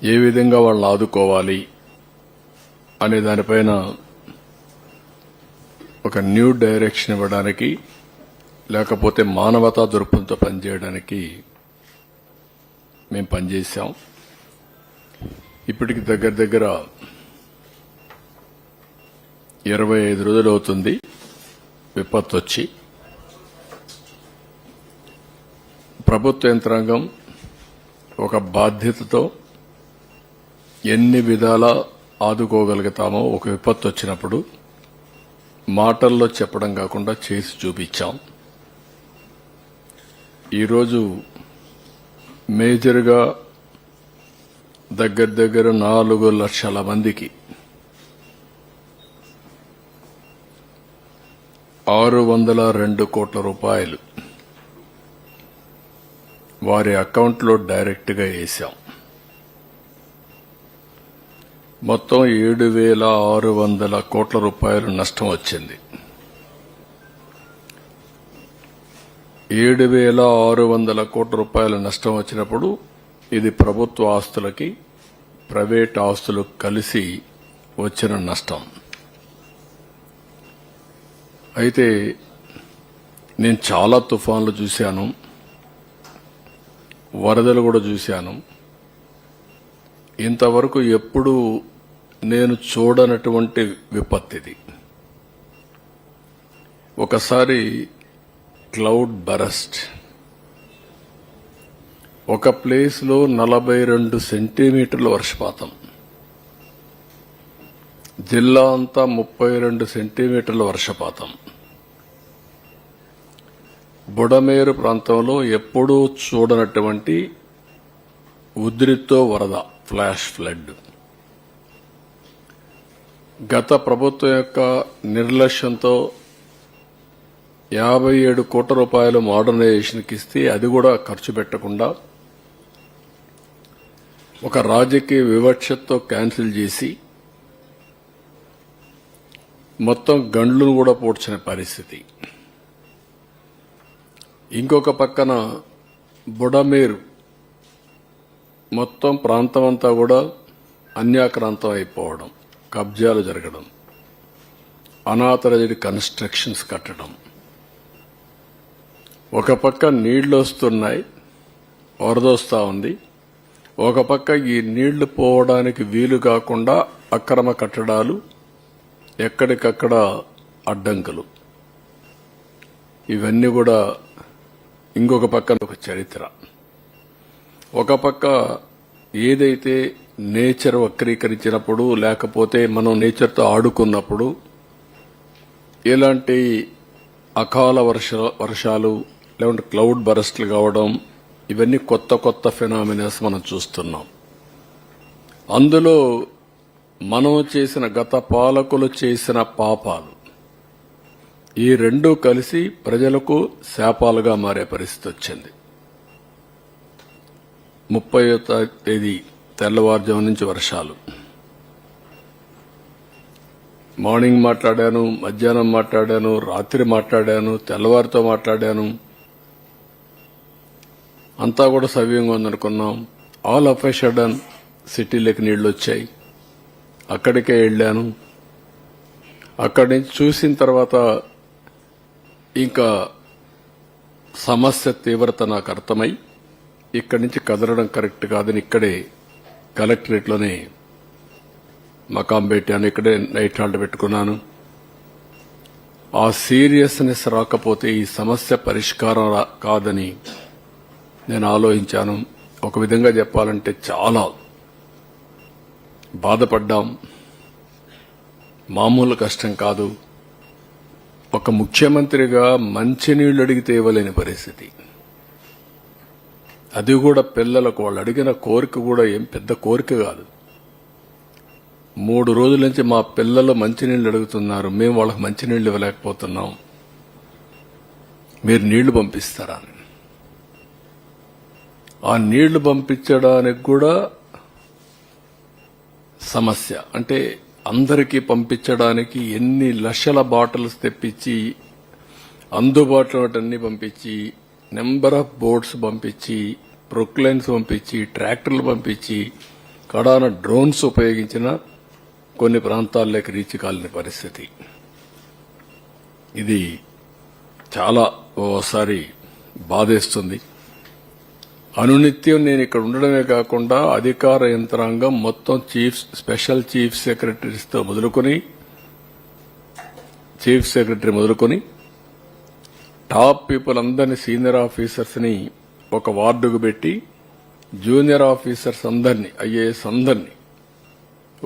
ఏ విధంగా వాళ్ళని ఆదుకోవాలి అనే దానిపైన ఒక న్యూ డైరెక్షన్ ఇవ్వడానికి, లేకపోతే మానవతా దృక్పథంతో పనిచేయడానికి మేము పనిచేశాం. ఇప్పటికి దగ్గర దగ్గర 25 రోజులు అవుతుంది విపత్తు వచ్చి. ప్రభుత్వ యంత్రాంగం ఒక బాధ్యతతో ఎన్ని విధాలా ఆదుకోగలుగుతామో ఒక విపత్తు వచ్చినప్పుడు మాటల్లో చెప్పడం కాకుండా చేసి చూపించాం. ఈరోజు మేజర్గా దగ్గర దగ్గర 4 లక్షల మందికి 602 కోట్ల రూపాయలు వారి అకౌంట్లో డైరెక్ట్గా వేశాం. మొత్తం 7,600 కోట్ల రూపాయలు నష్టం వచ్చింది. 7,600 కోట్ల రూపాయల నష్టం వచ్చినప్పుడు ఇది ప్రభుత్వ ఆస్తులకి ప్రైవేట్ ఆస్తులు కలిసి వచ్చిన నష్టం. అయితే నేను చాలా తుఫాన్లు చూశాను, వరదలు కూడా చూశాను. ఇంతవరకు ఎప్పుడూ నేను చూడనటువంటి విపత్తిది. ఒకసారి క్లౌడ్ బరస్ట్, ఒక ప్లేస్లో 42 సెంటీమీటర్ల వర్షపాతం, జిల్లా అంతా 32 సెంటీమీటర్ల వర్షపాతం. బుడమేరు ప్రాంతంలో ఎప్పుడూ చూడనటువంటి ఉధృతితో వరద, ఫ్లాష్ ఫ్లడ్. గత ప్రభుత్వం యొక్క నిర్లక్ష్యంతో 57 కోట్ల రూపాయలు మోడర్నైజేషన్కి ఇస్తే అది కూడా ఖర్చు పెట్టకుండా ఒక రాజకీయ వివక్షతో క్యాన్సిల్ చేసి మొత్తం గండ్లను కూడా పోడ్చిన పరిస్థితి. ఇంకొక పక్కన బుడమేరు మొత్తం ప్రాంతం అంతా కూడా అన్యాక్రాంతం అయిపోవడం, కబ్జాలు జరగడం, అనాథరైజ్డ్ కన్స్ట్రక్షన్స్ కట్టడం. ఒక పక్క నీళ్లు వస్తున్నాయి, వరదొస్తా ఉంది. ఒక పక్క ఈ నీళ్లు పోవడానికి వీలు కాకుండా అక్రమ కట్టడాలు, ఎక్కడికక్కడ అడ్డంకులు. ఇవన్నీ కూడా ఇంకొక పక్క ఒక చరిత్ర. ఒక పక్క ఏదైతే నేచర్ వక్రీకరించినప్పుడు, లేకపోతే మనం నేచర్తో ఆడుకున్నప్పుడు ఇలాంటి అకాల వర్షాలు లేకుంటే క్లౌడ్ బరస్ట్లు కావడం, ఇవన్నీ కొత్త కొత్త ఫెనామినాస్ మనం చూస్తున్నాం. అందులో మనం చేసిన, గత పాలకులు చేసిన పాపాలు, ఈ రెండూ కలిసి ప్రజలకు శాపాలుగా మారే పరిస్థితి వచ్చింది. 30వ తేదీ తెల్లవారుజాము నుంచి వర్షాలు. మార్నింగ్ మాట్లాడాను, మధ్యాహ్నం మాట్లాడాను, రాత్రి మాట్లాడాను, తెల్లవారితో మాట్లాడాను. అంతా కూడా సవ్యంగా ఉందనుకున్నాం. ఆల్ ఆఫ్ ఎ సడన్ సిటీలోకి నీళ్లు వచ్చాయి. అక్కడికే వెళ్ళాను. అక్కడి నుంచి చూసిన తర్వాత ఇంకా సమస్య తీవ్రత నాకు అర్థమై ఇక్కడి నుంచి కదలడం కరెక్ట్ కాదని ఇక్కడే కలెక్టరేట్లోనే మకాం పెట్టాను. ఇక్కడే నైట్ హాల్ట్ పెట్టుకున్నాను. ఆ సీరియస్నెస్ రాకపోతే ఈ సమస్య పరిష్కారం కాదని నేను ఆలోచించాను. ఒక విధంగా చెప్పాలంటే చాలా బాధపడ్డాం. మామూలు కష్టం కాదు. ఒక ముఖ్యమంత్రిగా మంచినీళ్లు అడిగితే ఇవ్వలేని పరిస్థితి. అది కూడా పిల్లలకు వాళ్ళు అడిగిన కోరిక కూడా ఏం పెద్ద కోరిక కాదు. 3 రోజుల నుంచి మా పిల్లలు మంచినీళ్లు అడుగుతున్నారు, మేము వాళ్ళకి మంచినీళ్లు ఇవ్వలేకపోతున్నాం, మీరు నీళ్లు పంపిస్తారా? ఆ నీళ్లు పంపించడానికి కూడా సమస్య. అంటే అందరికీ పంపించడానికి ఎన్ని లక్షల బాటిల్స్ తెప్పించి, అందుబాటులో అన్ని పంపించి, నెంబర్ ఆఫ్ బోట్స్ పంపించి, ప్రొక్లైన్స్ పంపించి, ట్రాక్టర్లు పంపించి కడాన డ్రోన్స్ ఉపయోగించిన కొన్ని ప్రాంతాల్లోకి రీచ్ కాలేని పరిస్థితి. ఇది చాలా ఓసారి బాధేస్తుంది. అనునిత్యం నేను ఇక్కడ ఉండడమే కాకుండా అధికార యంత్రాంగం మొత్తం స్పెషల్ చీఫ్ సెక్రటరీస్తో చీఫ్ సెక్రటరీ మొదలుకొని టాప్ పీపుల్ అందరినీ సీనియర్ ఆఫీసర్స్ ని ఒక వార్డుకు పెట్టి జూనియర్ ఆఫీసర్స్ అందరినీ ఐఏఎస్ అందరినీ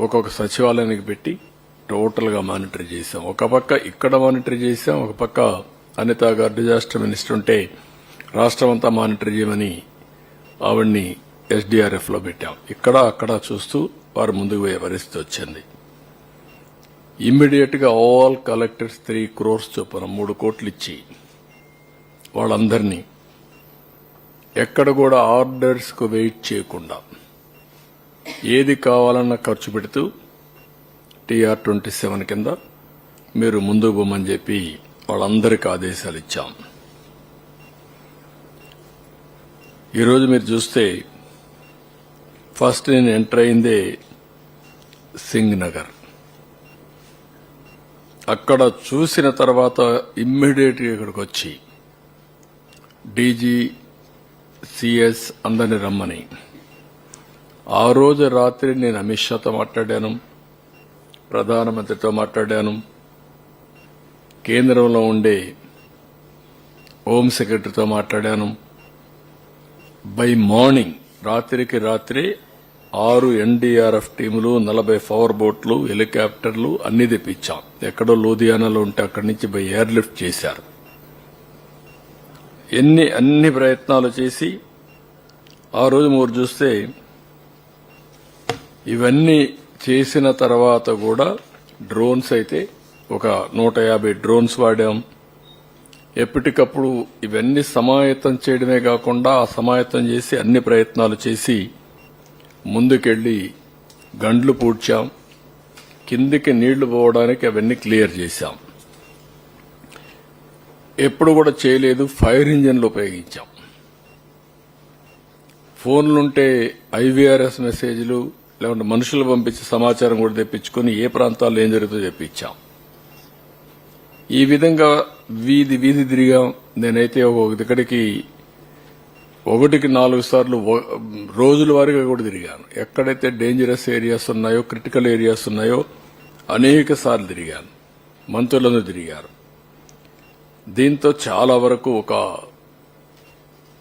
ఒక్కొక్క సచివాలయానికి పెట్టి టోటల్ గా మానిటర్ చేశాం. ఒక పక్క ఇక్కడ మానిటర్ చేశాం, ఒక పక్క అనిత గారు డిజాస్టర్ మినిస్టర్ ఉంటే రాష్ట్రం అంతా మానిటర్ చేయమని ఆవిడ్ని ఎస్డీఆర్ఎఫ్ లో పెట్టాం. ఇక్కడ అక్కడ చూస్తూ వారు ముందుకు పోయే పరిస్థితి వచ్చింది. ఇమ్మీడియట్ గా ఆల్ కలెక్టర్స్ 3 crores చొప్పున 3 కోట్లు ఇచ్చి వాళ్ళందరినీ ఎక్కడ కూడా ఆర్డర్స్ కు వెయిట్ చేయకుండా ఏది కావాలన్నా ఖర్చు పెడుతూ TR-27 కింద మీరు ముందుకు పోమని చెప్పి వాళ్ళందరికీ ఆదేశాలు ఇచ్చాం. ఈరోజు మీరు చూస్తే ఫస్ట్ నేను ఎంటర్ అయిందే సింగ్ నగర్. అక్కడ చూసిన తర్వాత ఇమ్మీడియట్ గా ఇక్కడికి వచ్చి డీజీ సిఎస్ అందరిని రమ్మని ఆ రోజు రాత్రి నేను అమిత్ షాతో మాట్లాడాను, ప్రధానమంత్రితో మాట్లాడాను, కేంద్రంలో ఉండే హోం సెక్రటరీతో మాట్లాడాను. బై మార్నింగ్ రాత్రికి రాత్రి 6 ఎన్డీఆర్ఎఫ్ టీములు, 40 పవర్ బోట్లు, హెలికాప్టర్లు అన్ని తెప్పించాం. ఎక్కడో లూధియానాలో ఉంటే అక్కడి నుంచి బై ఎయిర్ లిఫ్ట్ చేశారు. అన్ని ప్రయత్నాలు చేసి ఆ రోజు మీరు చూస్తే ఇవన్నీ చేసిన తర్వాత కూడా డ్రోన్స్ అయితే ఒక 150 డ్రోన్స్ వాడాం. ఎప్పటికప్పుడు ఇవన్నీ సమాయత్తం చేయడమే కాకుండా ఆ సమాయత్తం చేసి అన్ని ప్రయత్నాలు చేసి ముందుకెళ్లి గండ్లు పూడ్చాం. కిందికి నీళ్లు పోవడానికి అవన్నీ క్లియర్ చేశాం. ఎప్పుడు కూడా చేయలేదు ఫైర్ ఇంజిన్లు ఉపయోగించాం. ఫోన్లుంటే ఐవీఆర్ఎస్ మెసేజ్లు లేకుంటే మనుషులు పంపించే సమాచారం కూడా తెప్పించుకుని ఏ ప్రాంతాల్లో ఏం జరుగుతుందో తెప్పించాం. ఈ విధంగా వీధి తిరిగాం. నేనైతే ఇక్కడికి 4 సార్లు రోజుల వారీగా కూడా తిరిగాను. ఎక్కడైతే డేంజరస్ ఏరియాస్ ఉన్నాయో, క్రిటికల్ ఏరియాస్ ఉన్నాయో అనేక సార్లు తిరిగాను. మంత్రులను తిరిగారు. దీంతో చాలా వరకు ఒక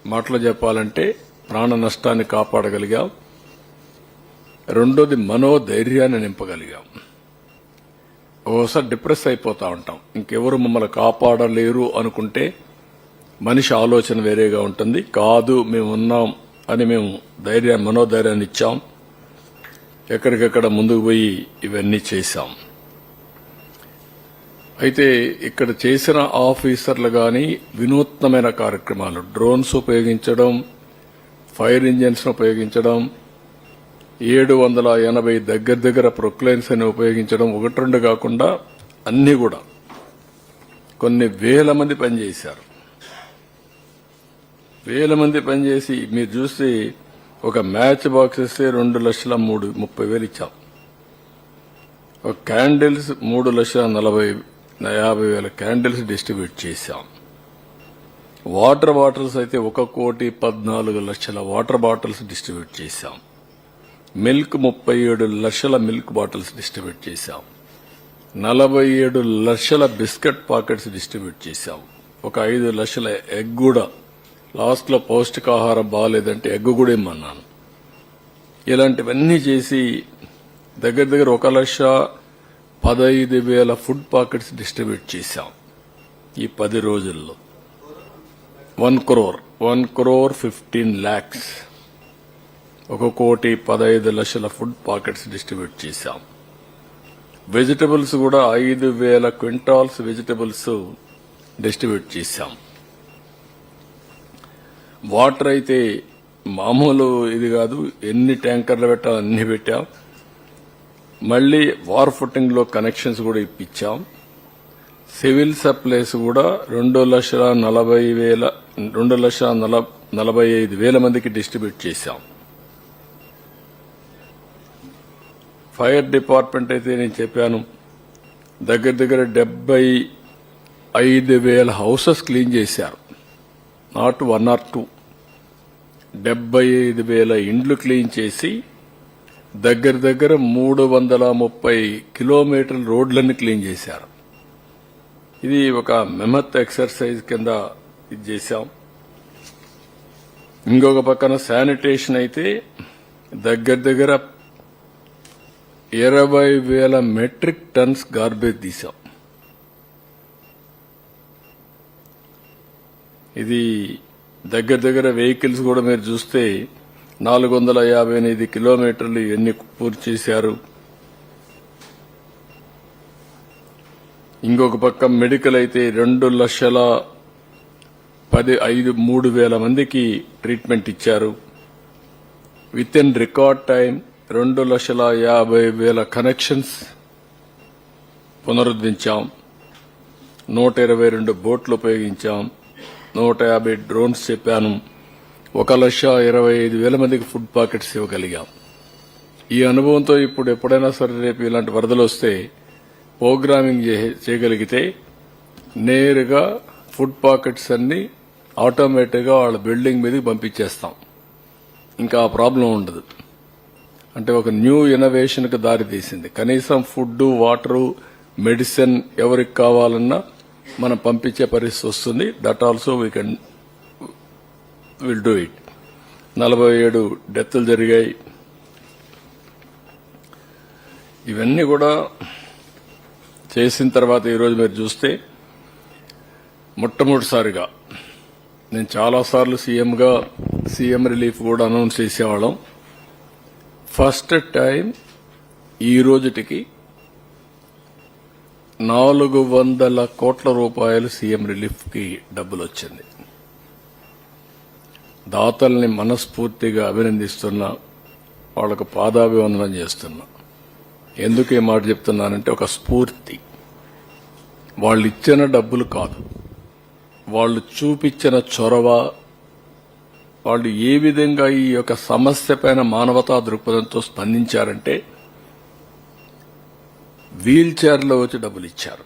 మాటలో చెప్పాలంటే ప్రాణ నష్టాన్ని కాపాడగలిగాం. రెండోది మనోధైర్యాన్ని నింపగలిగాం. ఓసారి డిప్రెస్ అయిపోతా ఉంటాం. ఇంకెవరు మమ్మల్ని కాపాడలేరు అనుకుంటే మనిషి ఆలోచన వేరేగా ఉంటుంది. కాదు మేము ఉన్నాం అని మేము మనోధైర్యాన్ని ఇచ్చాం. ఎక్కడికెక్కడ ముందుకు పోయి ఇవన్నీ చేశాం. అయితే ఇక్కడ చేసిన ఆఫీసర్లు గాని వినూత్నమైన కార్యక్రమాలు, డ్రోన్స్ ఉపయోగించడం, ఫైర్ ఇంజిన్స్ ఉపయోగించడం, 780 దగ్గర ప్రొక్లైన్స్ అని ఉపయోగించడం, 1-2 కాకుండా అన్ని కూడా కొన్ని వేల మంది పనిచేశారు. వేల మంది పనిచేసి మీరు చూస్తే ఒక మ్యాచ్ బాక్స్ ఇస్తే 2,30,000 ఇచ్చాం. ఒక క్యాండిల్స్ 3,50,000 క్యాండిల్స్ డిస్ట్రిబ్యూట్ చేశాం. వాటర్ బాటిల్స్ అయితే 1,14,00,000 వాటర్ బాటిల్స్ డిస్ట్రిబ్యూట్ చేశాం. మిల్క్ 37 లక్షల మిల్క్ బాటిల్స్ డిస్ట్రిబ్యూట్ చేశాం. 47 లక్షల బిస్కెట్ పాకెట్స్ డిస్ట్రిబ్యూట్ చేశాం. ఒక 5 లక్షల ఎగ్ కూడా, లాస్ట్ లో పౌష్టికాహారం బాగాలేదంటే ఎగ్ కూడా ఇమ్మన్నాను. ఇలాంటివన్నీ చేసి దగ్గర 1,15,000 ఫుడ్ పాకెట్స్ డిస్ట్రిబ్యూట్ చేశాం ఈ 10 రోజుల్లో. 1 crore 15 lakhs 1,15,00,000 food packets distribute చేశాం. వెజిటబుల్స్ కూడా 5,000 క్వింటాల్స్ వెజిటబుల్స్ డిస్ట్రిబ్యూట్ చేశాం. వాటర్ అయితే మామూలు ఇది కాదు, ఎన్ని ట్యాంకర్లు పెట్టాలో అన్ని పెట్టాం. మళ్లీ వార్ ఫుటింగ్ లో కనెక్షన్స్ కూడా ఇప్పించాం. సివిల్ సప్లైస్ కూడా 2,45,000 మందికి డిస్ట్రిబ్యూట్ చేశాం. ఫైర్ డిపార్ట్మెంట్ అయితే నేను చెప్పాను దగ్గర దగ్గర 75,000 హౌసెస్ క్లీన్ చేశారు. నాట్ 1 or 2, 75,000 ఇండ్లు క్లీన్ చేసి దగ్గర దగ్గర 330 కిలోమీటర్ల రోడ్లన్నీ క్లీన్ చేశారు. ఇది ఒక మెమత్ ఎక్సర్సైజ్ కింద ఇది చేశాం. ఇంకొక పక్కన శానిటేషన్ అయితే దగ్గర దగ్గర 20,000 మెట్రిక్ టన్స్ గార్బేజ్ తీశాం. ఇది దగ్గర దగ్గర వెహికల్స్ కూడా మీరు చూస్తే 458 కిలోమీటర్లు ఎన్ని పూర్తి చేశారు. ఇంకొక పక్క మెడికల్ అయితే 2,03,000 మందికి ట్రీట్మెంట్ ఇచ్చారు. Within record time 2,50,000 connections పునరుద్ధరించాం. 122 బోట్లు ఉపయోగించాం. 150 డ్రోన్స్ చెప్పాను. 1,25,000 మందికి ఫుడ్ పాకెట్స్ ఇవ్వగలిగాం. ఈ అనుభవంతో ఇప్పుడు ఎప్పుడైనా సరే రేపు ఇలాంటి వరదలు వస్తే ప్రోగ్రామింగ్ చేయగలిగితే నేరుగా ఫుడ్ పాకెట్స్ అన్ని ఆటోమేటిక్ గా వాళ్ళ బిల్డింగ్ మీదకి పంపించేస్తాం. ఇంకా ఆ ప్రాబ్లం ఉండదు. అంటే ఒక న్యూ ఇన్నోవేషన్ కు దారి తీసింది. కనీసం ఫుడ్, వాటర్, మెడిసిన్ ఎవరికి కావాలన్నా మనం పంపించే పరిస్థితి వస్తుంది. That also will do it. 47 డెత్లు జరిగాయి. ఇవన్నీ కూడా చేసిన తర్వాత ఈరోజు మీరు చూస్తే మొట్టమొదటిసారిగా నేను చాలాసార్లు సీఎం రిలీఫ్ కూడా అనౌన్స్ చేసేవాళ్ళం. ఫస్ట్ టైం ఈ రోజుటికి 400 కోట్ల రూపాయలు సీఎం రిలీఫ్ కి డబ్బులు వచ్చింది. దాతల్ని మనస్ఫూర్తిగా అభినందిస్తున్నా, వాళ్లకు పాదాభివందనం చేస్తున్నా. ఎందుకు ఈ మాట చెప్తున్నానంటే ఒక స్ఫూర్తి. వాళ్ళు ఇచ్చిన డబ్బులు కాదు, వాళ్ళు చూపించిన చొరవ, వాళ్ళు ఏ విధంగా ఈ యొక్క సమస్య పైన మానవతా దృక్పథంతో స్పందించారంటే వీల్ చైర్లో వచ్చి డబ్బులు ఇచ్చారు,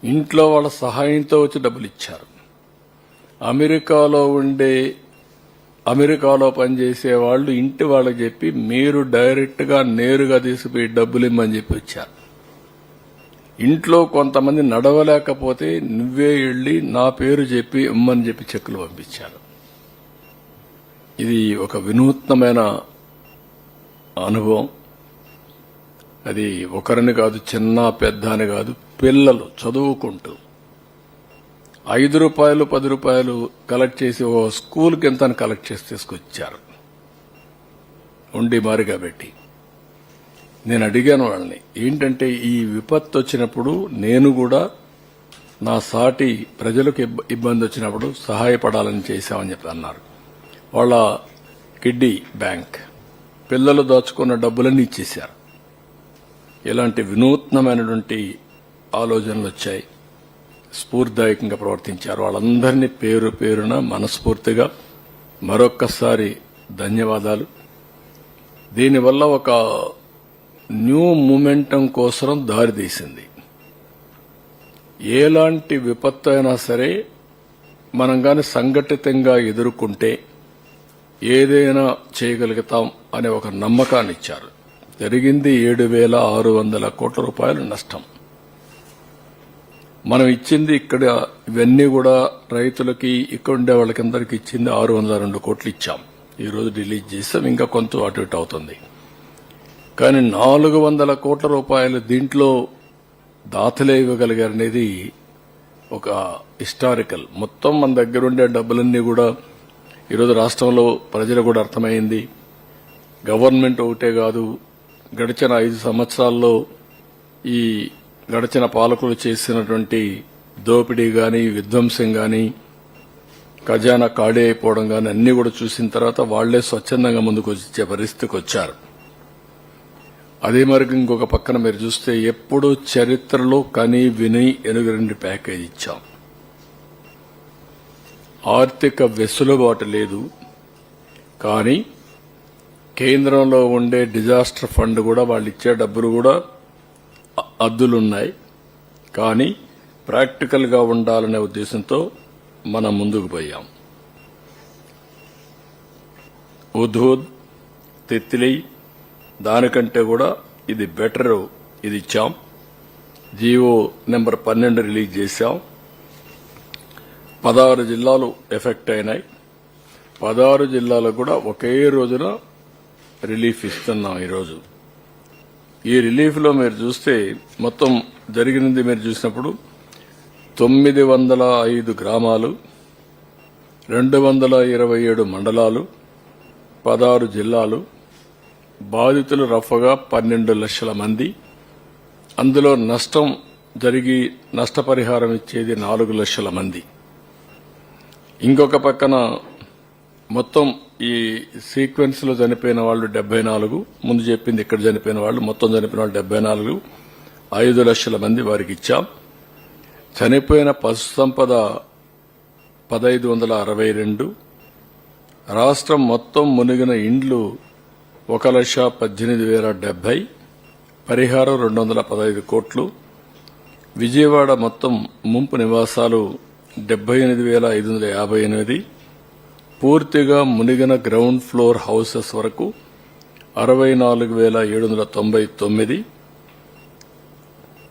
ఇంట్లో వాళ్ళ సహాయంతో వచ్చి డబ్బులు ఇచ్చారు. అమెరికాలో పనిచేసే వాళ్ళు ఇంటి వాళ్ళకి చెప్పి మీరు డైరెక్ట్ గా నేరుగా తీసిపోయి డబ్బులు ఇమ్మని చెప్పి వచ్చారు. ఇంట్లో కొంతమంది నడవలేకపోతే నువ్వే వెళ్లి నా పేరు చెప్పి ఇమ్మని చెప్పి చెక్కులు పంపించారు. ఇది ఒక వినూత్నమైన అనుభవం. అది ఒకరిని కాదు, చిన్న పెద్ద అని కాదు, పిల్లలు చదువుకుంటూ 5 రూపాయలు 10 రూపాయలు కలెక్ట్ చేసి ఓ స్కూల్కి ఎంత కలెక్ట్ చేసి తీసుకొచ్చారు ఉండి మారిగా పెట్టి. నేను అడిగాను వాళ్ళని, ఏంటంటే ఈ విపత్తు వచ్చినప్పుడు నేను కూడా నా సాటి ప్రజలకు ఇబ్బంది వచ్చినప్పుడు సహాయపడాలని చేశామని చెప్పి అన్నారు. వాళ్ళ కిడ్డీ బ్యాంక్ పిల్లలు దాచుకున్న డబ్బులన్నీ ఇచ్చేశారు. ఇలాంటి వినూత్నమైనటువంటి ఆలోచనలు వచ్చాయి. స్ఫూర్తిదాయకంగా ప్రవర్తించారు. వాళ్ళందరినీ పేరు పేరున మనస్ఫూర్తిగా మరొక్కసారి ధన్యవాదాలు. దీనివల్ల ఒక న్యూ మూమెంటం కోసం దారితీసింది. ఎలాంటి విపత్తు అయినా సరే మనం గాని సంఘటితంగా ఎదుర్కొంటే ఏదైనా చేయగలుగుతాం అనే ఒక నమ్మకాన్ని ఇచ్చారు. జరిగింది 7,600 కోట్ల రూపాయలు నష్టం. మనం ఇచ్చింది ఇక్కడ ఇవన్నీ కూడా రైతులకి, ఇక్కడ ఉండే వాళ్ళకందరికి ఇచ్చింది 602 కోట్లు ఇచ్చాం. ఈ రోజు రిలీజ్ చేస్తాం. ఇంకా కొంత అటు ఇటు అవుతుంది. కానీ 400 కోట్ల రూపాయలు దీంట్లో దాతలే ఇవ్వగలిగారనేది ఒక హిస్టారికల్. మొత్తం మన దగ్గర ఉండే డబ్బులన్నీ కూడా ఈరోజు రాష్ట్రంలో ప్రజలు కూడా అర్థమైంది. గవర్నమెంట్ ఒకటే కాదు, గడిచిన 5 సంవత్సరాల్లో ఈ గడిచిన పాలకులు చేసినటువంటి దోపిడీ గాని, విధ్వంసం గాని, ఖజానా ఖాళీ అయిపోవడం గాని అన్ని కూడా చూసిన తర్వాత వాళ్లే స్వచ్ఛందంగా ముందుకు వచ్చే పరిస్థితికి వచ్చారు. అదే మరి ఇంకొక పక్కన మీరు చూస్తే ఎప్పుడూ చరిత్రలో కని విని ఎనుగరండి ప్యాకేజ్ ఇచ్చాం. ఆర్థిక వెసులుబాటు లేదు, కానీ కేంద్రంలో ఉండే డిజాస్టర్ ఫండ్ కూడా వాళ్ళు ఇచ్చే డబ్బులు కూడా అద్దులున్నాయి. కానీ ప్రాక్టికల్ గా ఉండాలనే ఉద్దేశంతో మనం ముందుకు పోయాం. ఉధోద్, తిత్లీ దానికంటే కూడా ఇది బెటర్, ఇది ఇచ్చాం. జీవో నెంబర్ 12 రిలీజ్ చేశాం. 16 జిల్లాలు ఎఫెక్ట్ అయినాయి. 16 జిల్లాలకు కూడా ఒకే రోజున రిలీఫ్ ఇస్తున్నాం. ఈరోజు ఈ రిలీఫ్ లో మీరు చూస్తే మొత్తం జరిగినది మీరు చూసినప్పుడు 905 గ్రామాలు, 227 మండలాలు, 16 జిల్లాలు, బాధితులు రఫ్గా 12 లక్షల మంది. అందులో నష్టం జరిగి నష్టపరిహారం ఇచ్చేది 4 లక్షల మంది. ఇంకొక పక్కన మొత్తం ఈ సీక్వెన్స్ లో చనిపోయిన వాళ్ళు 74, ముందు చెప్పింది ఇక్కడ చనిపోయిన వాళ్ళు మొత్తం చనిపోయిన వాళ్ళు 74, 5 లక్షల మంది వారికి ఇచ్చాం. చనిపోయిన పశు సంపద 1562. రాష్ట్రం మొత్తం మునిగిన ఇండ్లు 1,18,070. పరిహారం 215 కోట్లు. విజయవాడ మొత్తం ముంపు నివాసాలు 78,558. పూర్తిగా మునిగిన గ్రౌండ్ ఫ్లోర్ హౌసెస్ వరకు 64,799.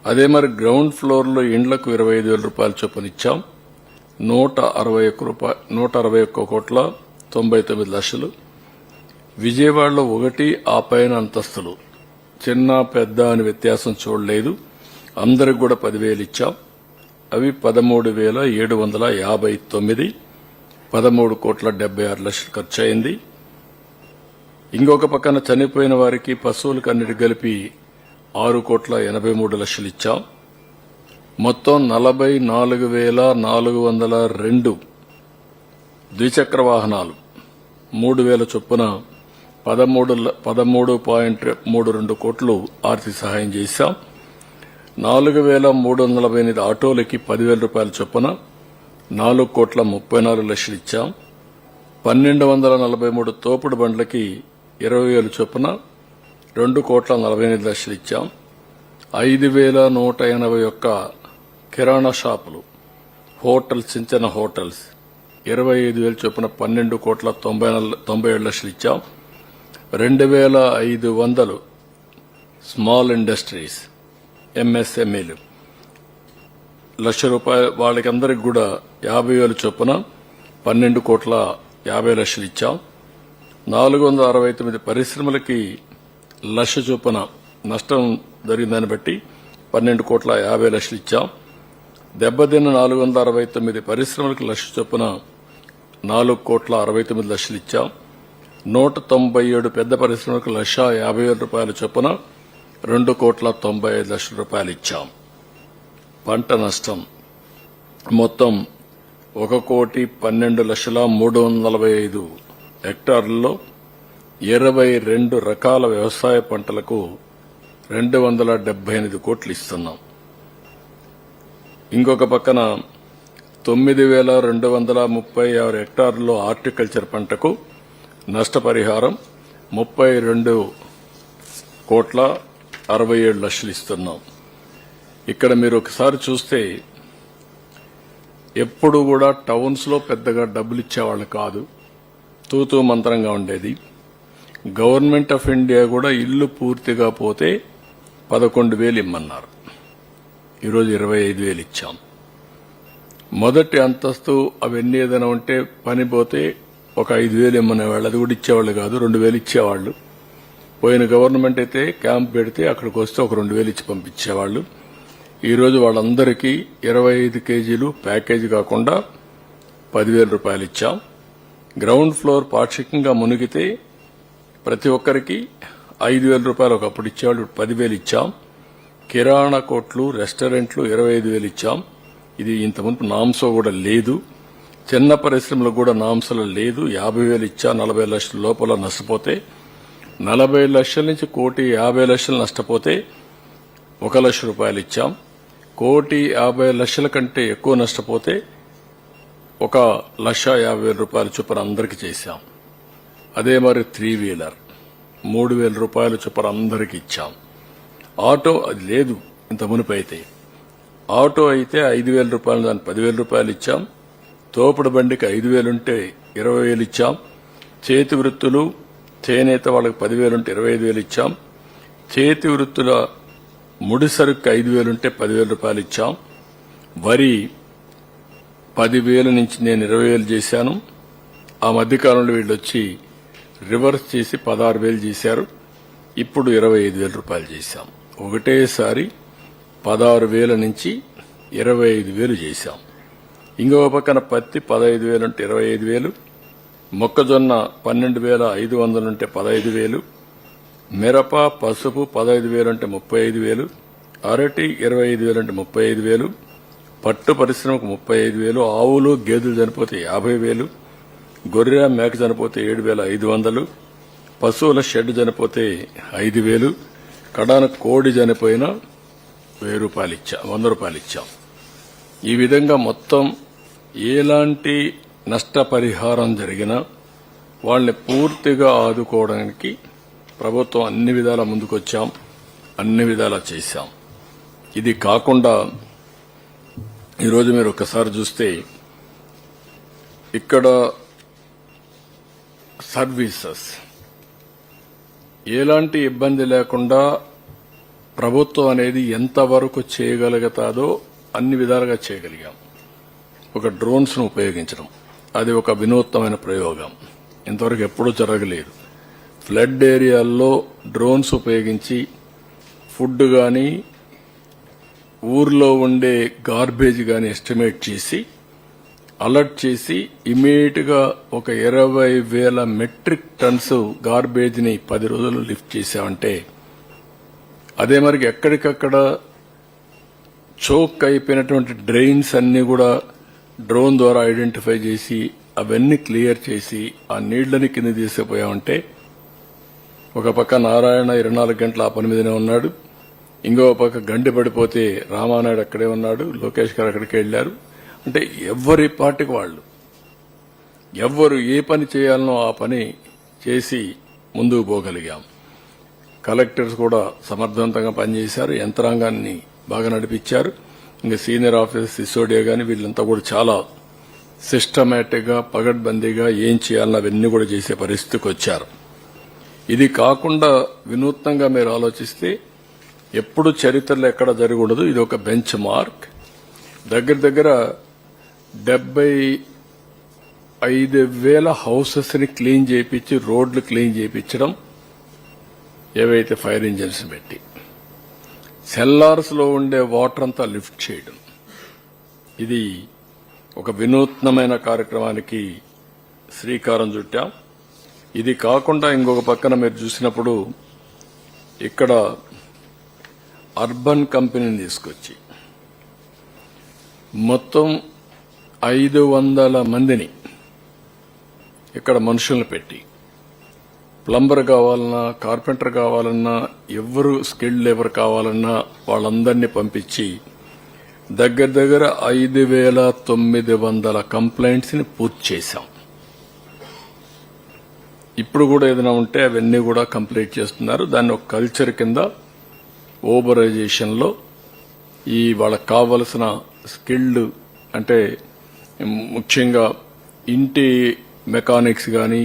అదే మరి గ్రౌండ్ ఫ్లోర్ లో ఇండ్లకు 25,000 రూపాయల చొప్పున ఇచ్చాం. 161 కోట్ల 99 లక్షలు. విజయవాడలో 1 ఆ పైన అంతస్తులు చిన్న పెద్ద అని వ్యత్యాసం చూడలేదు. అందరికి కూడా 10,000 ఇచ్చాం. అవి 13,759. 13 కోట్ల 76 లక్షలు ఖర్చు అయింది. ఇంకొక పక్కన చనిపోయిన వారికి పశువులకు అన్నిటి కలిపి 6 కోట్ల 83 లక్షలు ఇచ్చాం. మొత్తం 44,402 ద్విచక్ర వాహనాలు 3,000 చొప్పున 13.32 కోట్లు ఆర్థిక సహాయం చేశాం. 4,348 ఆటోలకి 10,000 రూపాయల చొప్పున 4 కోట్ల 34 లక్షలు ఇచ్చాం. 1,243 తోపుడు బండ్లకి 20,000 చొప్పున 2 కోట్ల 48 లక్షలు ఇచ్చాం. 5,181 కిరాణా షాపులు, హోటల్స్, చిన్న హోటల్స్ 25,000 చొప్పున 12 కోట్ల 97 లక్షలు ఇచ్చాం. 2,500 స్మాల్ ఇండస్ట్రీస్, ఎంఎస్ఎంఈలు 1,00,000 రూపాయలు వాళ్ళకి అందరికి కూడా 50,000 చొప్పున 12 కోట్ల 50 లక్షలు ఇచ్చాం. 469 పరిశ్రమలకి 1,00,000 చొప్పున నష్టం జరిగిందని బట్టి 12 కోట్ల 50 లక్షలు ఇచ్చాం. దెబ్బతిన్న 469 పరిశ్రమలకు 1,00,000 చొప్పున 4 కోట్ల 69 లక్షలు ఇచ్చాం. 197 పెద్ద పరిశ్రమలకు 1,50,000 రూపాయల చొప్పున 2 కోట్ల 95 లక్షల రూపాయలు ఇచ్చాం. పంట నష్టం మొత్తం 1,12,345 హెక్టార్లలో 22 రకాల వ్యవసాయ పంటలకు 278 కోట్లు ఇస్తున్నాం. ఇంకొక పక్కన 9,236 హెక్టార్లలో హార్టికల్చర్ పంటకు నష్టపరిహారం 32 కోట్ల 67 లక్షలు ఇస్తున్నాం. ఇక్కడ మీరు ఒకసారి చూస్తే ఎప్పుడు కూడా టౌన్స్ లో పెద్దగా డబ్బులు ఇచ్చేవాళ్ళు కాదు, తూతూ మంత్రంగా ఉండేది. గవర్నమెంట్ ఆఫ్ ఇండియా కూడా ఇల్లు పూర్తిగా పోతే 11,000 ఇమ్మన్నారు. ఈరోజు 25,000 ఇచ్చాం. మొదటి అంతస్తు అవన్నీ ఏదైనా ఉంటే పని పోతే ఒక 5,000 ఇమ్మనేవాళ్ళు, అది కూడా ఇచ్చేవాళ్ళు కాదు, 2,000 ఇచ్చేవాళ్ళు. పోయిన గవర్నమెంట్ అయితే క్యాంప్ పెడితే అక్కడికి వస్తే ఒక 2,000 ఇచ్చి పంపించేవాళ్ళు. ఈరోజు వాళ్ళందరికీ 25 కేజీలు ప్యాకేజీ కాకుండా 10,000 రూపాయలు ఇచ్చాం. గ్రౌండ్ ఫ్లోర్ పాక్షికంగా మునిగితే ప్రతి ఒక్కరికి 5,000 రూపాయలు ఒకప్పుడు ఇచ్చేవాళ్ళు, 10,000 ఇచ్చాం. కిరాణా కొట్లు, రెస్టారెంట్లు 25,000 ఇచ్చాం. ఇది ఇంతకుముందు నామ్సో కూడా లేదు. చిన్న పరిశ్రమలకు కూడా నామ్సలో లేదు. 50,000 ఇచ్చా. 40 లక్షల లోపల నష్టపోతే, 40 లక్షల నుంచి 1,50,00,000 నష్టపోతే 1,00,000 రూపాయలు ఇచ్చాం. 1,50,00,000 కంటే ఎక్కువ నష్టపోతే 1,50,50,000 రూపాయల చొప్పున అందరికీ చేశాం. అదే మరి 3 వీలర్ 3,000 రూపాయలు చొప్పున అందరికి ఇచ్చాం. ఆటో అది లేదు ఇంత మునుపు అయితే. ఆటో అయితే 5,000 రూపాయలు దాన్ని 10,000 రూపాయలు ఇచ్చాం. తోపుడు బండికి 5,000 ఉంటే 20,000 ఇచ్చాం. చేతి వృత్తులు చేనేత వాళ్ళకి 10,000 ఉంటే 25,000 ఇచ్చాం. చేతి వృత్తుల ముడిసరుకు 5,000 ఉంటే 10,000 రూపాయలు ఇచ్చాం. వరి 10,000 నుంచి నేను 20,000 చేశాను. ఆ మధ్యకాలంలో వీళ్ళు వచ్చి రివర్స్ చేసి 16,000 చేశారు. ఇప్పుడు 25,000 రూపాయలు చేశాం. ఒకటేసారి 16,000 నుంచి 25,000 చేశాం. ఇంకో పక్కన పత్తి 15,000 ఉంటే 25,000, మొక్కజొన్న 12,500 ఉంటే 15,000, మిరప పసుపు 15,000 అంటే 35,000, అరటి 25,000 అంటే 35,000, పట్టు పరిశ్రమకు 35,000, ఆవులు గేదెలు చనిపోతే 50,000, గొర్రె మేక చనిపోతే 7,500, పశువుల షెడ్ చనిపోతే 5,000, కడాన కోడి చనిపోయినా 1,000 రూపాయలు ఇచ్చాం, 100 రూపాయలు ఇచ్చాం. ఈ విధంగా మొత్తం ఎలాంటి నష్టపరిహారం జరిగినా వాళ్ళని పూర్తిగా ఆదుకోవడానికి ప్రభుత్వం అన్ని విధాలా ముందుకొచ్చాం, అన్ని విధాలా చేశాం. ఇది కాకుండా ఈరోజు మీరు ఒకసారి చూస్తే ఇక్కడ సర్వీసెస్ ఎలాంటి ఇబ్బంది లేకుండా ప్రభుత్వం అనేది ఎంతవరకు చేయగలుగుతాదో అన్ని విధాలుగా చేయగలిగాం. ఒక డ్రోన్స్ ను ఉపయోగించడం అది ఒక వినూత్నమైన ప్రయోగం, ఇంతవరకు ఎప్పుడూ జరగలేదు. ఫ్లడ్ ఏరియాల్లో డ్రోన్స్ ఉపయోగించి ఫుడ్ గాని ఊర్లో ఉండే గార్బేజ్ గాని ఎస్టిమేట్ చేసి అలర్ట్ చేసి ఇమీడియట్ గా ఒక 20,000 మెట్రిక్ టన్స్ గార్బేజ్ ని 10 రోజులు లిఫ్ట్ చేశామంటే, అదే మరి ఎక్కడికక్కడ చోక్ అయిపోయినటువంటి డ్రైన్స్ అన్ని కూడా డ్రోన్ ద్వారా ఐడెంటిఫై చేసి అవన్నీ క్లియర్ చేసి ఆ నీళ్లని కింద తీసిపోయామంటే, ఒక పక్క నారాయణ 24 గంటల ఆ పని మీదనే ఉన్నాడు, ఇంకో పక్క గండి పడిపోతే రామానాయుడు అక్కడే ఉన్నాడు, లోకేష్ గారు అక్కడికి వెళ్లారు. అంటే ఎవరి పార్టీకి వాళ్ళు ఎవ్వరు ఏ పని చేయాలనో ఆ పని చేసి ముందుకు పోగలిగాం. కలెక్టర్స్ కూడా సమర్థవంతంగా పనిచేశారు, యంత్రాంగాన్ని బాగా నడిపించారు. ఇంకా సీనియర్ ఆఫీసర్ సిసోడియా గాని వీళ్ళంతా కూడా చాలా సిస్టమేటిక్ గా పగడ్బందీగా ఏం చేయాలన్న అవన్నీ కూడా చేసే పరిస్థితికి వచ్చారు. ఇది కాకుండా వినూత్నంగా మీరు ఆలోచిస్తే ఎప్పుడు చరిత్రలో ఎక్కడ జరగకూడదు, ఇది ఒక బెంచ్ మార్క్. దగ్గర 75,000 హౌసెస్ ని క్లీన్ చేయించి రోడ్లు క్లీన్ చేయించడం, ఏవైతే ఫైర్ ఇంజిన్స్ పెట్టి సెల్లార్స్ లో ఉండే వాటర్ అంతా లిఫ్ట్ చేయడం, ఇది ఒక వినూత్నమైన కార్యక్రమానికి శ్రీకారం చుట్టాం. ఇది కాకుండా ఇంకొక పక్కన మీరు చూసినప్పుడు ఇక్కడ అర్బన్ కంపెనీని తీసుకొచ్చి మొత్తం 500 మందిని ఇక్కడ మనుషులను పెట్టి ప్లంబర్ కావాలన్నా కార్పెంటర్ కావాలన్నా ఎవరు స్కిల్డ్ లేబర్ కావాలన్నా వాళ్ళందరినీ పంపించి దగ్గర 5,900 కంప్లైంట్స్ ని పూర్తి చేశాం. ఇప్పుడు కూడా ఏదైనా ఉంటే అవన్నీ కూడా కంప్లీట్ చేస్తున్నారు. దాన్ని ఒక కల్చర్ కింద ఓబరైజేషన్ లో ఈ వాళ్ళకి కావలసిన స్కిల్డ్ అంటే ముఖ్యంగా ఇంటి మెకానిక్స్ గాని,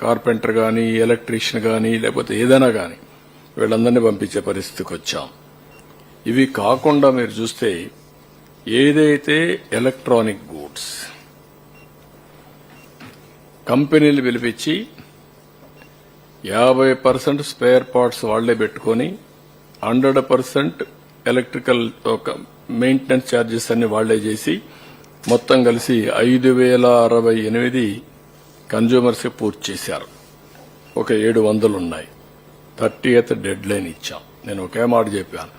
కార్పెంటర్ గాని, ఎలక్ట్రీషియన్ గాని, లేకపోతే ఏదైనా గాని వీళ్ళందరినీ పంపించే పరిస్థితికి వచ్చాం. ఇవి కాకుండా మీరు చూస్తే ఏదైతే ఎలక్ట్రానిక్ గూడ్స్ కంపెనీలు పిలిపించి 50% స్పేర్ పార్ట్స్ వాళ్లే పెట్టుకుని 100% ఎలక్ట్రికల్ మెయింటెనెన్స్ ఛార్జెస్ అన్ని వాళ్లే చేసి మొత్తం కలిసి 5,068 కన్జ్యూమర్స్ పూర్తి చేశారు. ఒక 700 ఉన్నాయి. 30th డెడ్ లైన్ ఇచ్చాం. నేను ఒకే మాట చెప్పాను,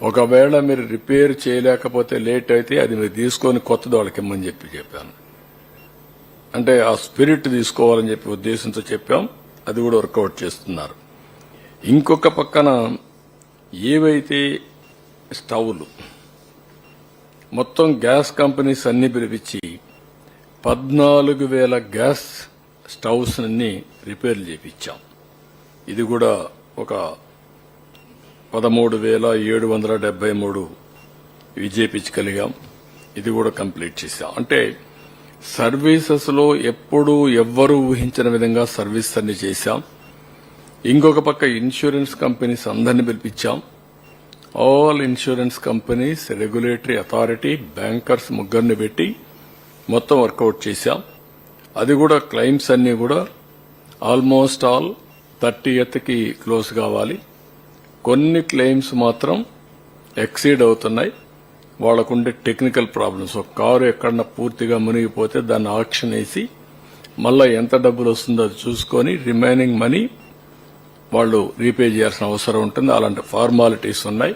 ఒకవేళ మీరు రిపేర్ చేయలేకపోతే లేట్ అయితే అది మీరు తీసుకొని కొత్తది వాళ్ళకి ఇమ్మని చెప్పాను. అంటే ఆ స్పిరిట్ తీసుకోవాలని చెప్పి ఉద్దేశంతో చెప్పాం. అది కూడా వర్కౌట్ చేస్తున్నారు. ఇంకొక పక్కన ఏవైతే స్టవ్లు మొత్తం గ్యాస్ కంపెనీస్ అన్ని పిలిపించి 14,000 గ్యాస్ స్టవ్స్ అన్ని రిపేర్లు చేయించాం. ఇది కూడా ఒక 13,773 విజేపించగలిగాం. ఇది కూడా కంప్లీట్ చేశాం. అంటే సర్వీసెస్ లో ఎప్పుడూ ఎవ్వరూ ఊహించిన విధంగా సర్వీస్ అన్ని చేశాం. ఇంకొక పక్క ఇన్సూరెన్స్ కంపెనీస్ అందరినీ పిలిపించాం. All insurance companies, regulatory authority, bankers ముగ్గురిని పెట్టి మొత్తం వర్కౌట్ చేశాం. అది కూడా క్లెయిమ్స్ అన్ని కూడా ఆల్మోస్ట్ ఆల్ 30th క్లోజ్ కావాలి. కొన్ని క్లెయిమ్స్ మాత్రం ఎక్సీడ్ అవుతున్నాయి. వాళ్ళకుండే టెక్నికల్ ప్రాబ్లమ్స్. ఒక కారు ఎక్కడన్నా పూర్తిగా మునిగిపోతే దాన్ని ఆక్షన్ వేసి మళ్ళా ఎంత డబ్బులు వస్తుందో అది చూసుకొని రిమైనింగ్ మనీ వాళ్ళు రీపే చేయాల్సిన అవసరం ఉంటుంది. అలాంటి ఫార్మాలిటీస్ ఉన్నాయి.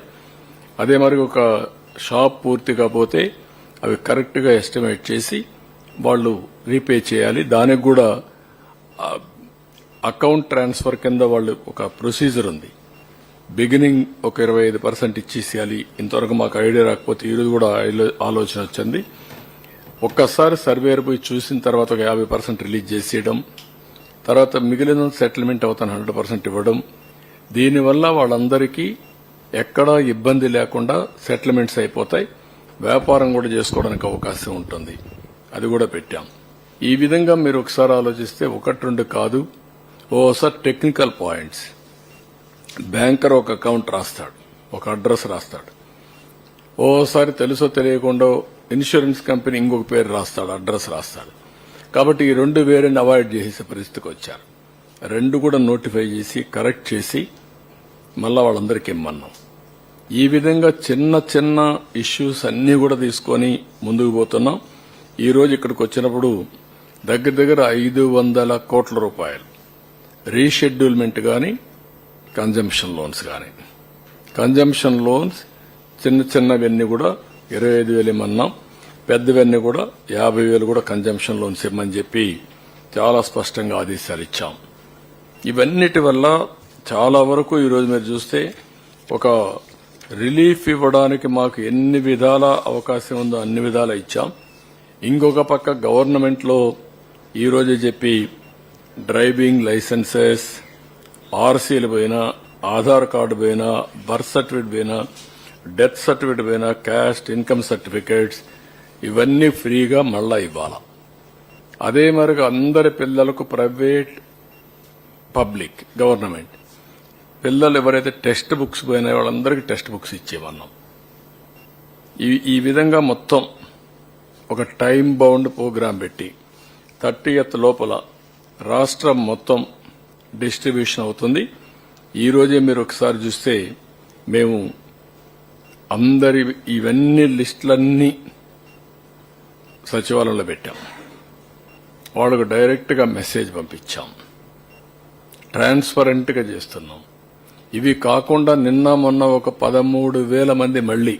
అదే మరి ఒక షాప్ పూర్తిగా పోతే అవి కరెక్ట్ గా ఎస్టిమేట్ చేసి వాళ్ళు రీపే చేయాలి. దానికి కూడా అకౌంట్ ట్రాన్స్ఫర్ కింద వాళ్ళు ఒక ప్రొసీజర్ ఉంది. బిగినింగ్ ఒక 25% ఇచ్చేసేయాలి. ఇంతవరకు మాకు ఐడియా రాకపోతే ఈరోజు కూడా ఆలోచన వచ్చింది. ఒక్కసారి సర్వేర్ పోయి చూసిన తర్వాత ఒక 50% రిలీజ్ చేసేయడం, తర్వాత మిగిలిన సెటిల్మెంట్ అవుతాను 100% ఇవ్వడం. దీనివల్ల వాళ్ళందరికీ ఎక్కడా ఇబ్బంది లేకుండా సెటిల్మెంట్స్ అయిపోతాయి. వ్యాపారం కూడా చేసుకోవడానికి అవకాశం ఉంటుంది. అది కూడా పెట్టాం. ఈ విధంగా మీరు ఒకసారి ఆలోచిస్తే 1-2 కాదు, ఓసారి టెక్నికల్ పాయింట్స్. బ్యాంకర్ ఒక అకౌంట్ రాస్తాడు, ఒక అడ్రస్ రాస్తాడు. ఓసారి తెలుసో తెలియకుండా ఇన్సూరెన్స్ కంపెనీ ఇంకొక పేరు రాస్తాడు, అడ్రస్ రాస్తాడు. కాబట్టి ఈ 2 వేరేని అవాయిడ్ చేసే పరిస్థితికి వచ్చారు. 2 కూడా నోటిఫై చేసి కరెక్ట్ చేసి మళ్ళా వాళ్ళందరికీ ఇమ్మన్నాం. ఈ విధంగా చిన్న చిన్న ఇష్యూస్ అన్ని కూడా తీసుకొని ముందుకు పోతున్నాం. ఈ రోజు ఇక్కడికి వచ్చినప్పుడు దగ్గర 500 కోట్ల రూపాయలు రీషెడ్యూల్మెంట్ గాని, కన్జంప్షన్ లోన్స్ గాని. కన్జంప్షన్ లోన్స్ చిన్నవన్నీ కూడా 25,000 ఇమ్మన్నాం. పెద్దవన్నీ కూడా 50,000 కూడా కన్జంప్షన్ లోన్స్ ఇమ్మని చెప్పి చాలా స్పష్టంగా ఆదేశాలు ఇచ్చాం. ఇవన్నిటి వల్ల చాలా వరకు ఈరోజు మీరు చూస్తే ఒక రిలీఫ్ ఇవ్వడానికి మాకు ఎన్ని విధాల అవకాశం ఉందో అన్ని విధాలా ఇచ్చాం. ఇంకొక పక్క గవర్నమెంట్ లో ఈ రోజు చెప్పి డ్రైవింగ్ లైసెన్సెస్, ఆర్సీలు పోయినా, ఆధార్ కార్డు పోయినా, బర్త్ సర్టిఫికేట్ పోయినా, డెత్ సర్టిఫికేట్ పోయినా, క్యాస్ట్ ఇన్కమ్ సర్టిఫికేట్స్ ఇవన్నీ ఫ్రీగా మళ్ళా ఇవ్వాలా. అదే మరిగా అందరి పిల్లలకు ప్రైవేట్, పబ్లిక్, గవర్నమెంట్ పిల్లలు ఎవరైతే టెక్స్ట్ బుక్స్ పోయినాయో వాళ్ళందరికీ టెక్స్ట్ బుక్స్ ఇచ్చేమన్నాం. ఈ విధంగా మొత్తం ఒక టైం బౌండ్ ప్రోగ్రాం పెట్టి 30th లోపల రాష్ట్రం మొత్తం డిస్ట్రిబ్యూషన్ అవుతుంది. ఈ రోజే మీరు ఒకసారి చూస్తే మేము అందరి ఇవన్నీ లిస్టులన్నీ సచివాలయంలో పెట్టాం. వాళ్ళకు డైరెక్ట్ గా మెసేజ్ పంపించాం. ట్రాన్స్పరెంట్ గా చేస్తున్నాం. ఇవి కాకుండా నిన్న మొన్న ఒక 13,000 మంది మళ్లీ